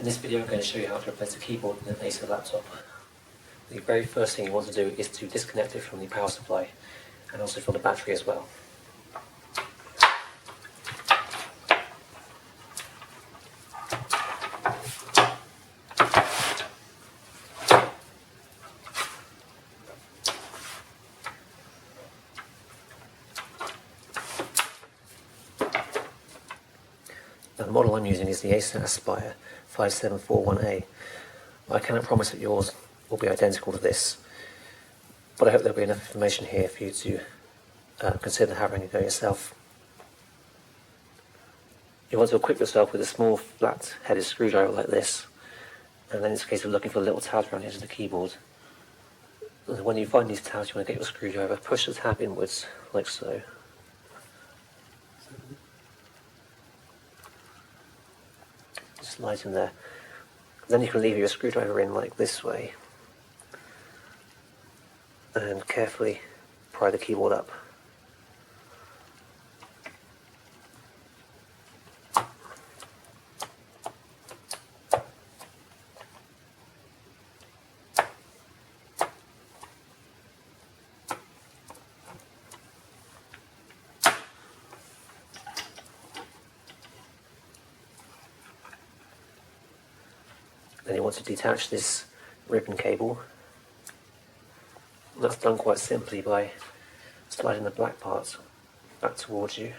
In this video I'm going to show you how to replace the keyboard in an Acer laptop. The very first thing you want to do is to disconnect it from the power supply and also from the battery as well. Now, the model I'm using is the Acer Aspire 5741A. I cannot promise that yours will be identical to this, but I hope there'll be enough information here for you to consider having a go yourself. You want to equip yourself with a small flat-headed screwdriver like this, and then it's a case of looking for little tabs around the edge of the keyboard. And when you find these tabs, you want to get your screwdriver, push the tab inwards, like so. Slide in there. Then you can lever your screwdriver in like this way and carefully pry the keyboard up. Then you want to detach this ribbon cable. And that's done quite simply by sliding the black parts back towards you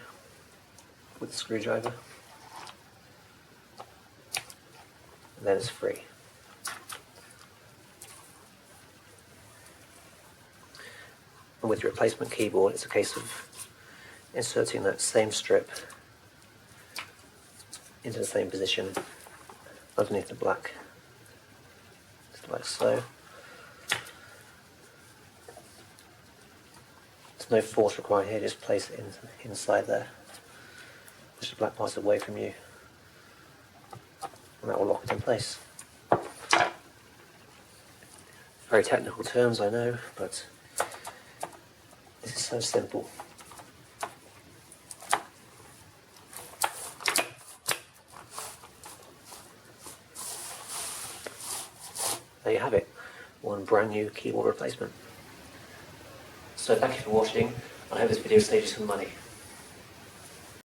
with the screwdriver. And then it's free. And with your replacement keyboard, it's a case of inserting that same strip into the same position underneath the black. Like so. There's no force required here, just place it inside there. Push the black parts away from you, and that will lock it in place. Very technical terms, I know, but this is so simple. There you have it, one brand new keyboard replacement. So thank you for watching. I hope this video saved you some money.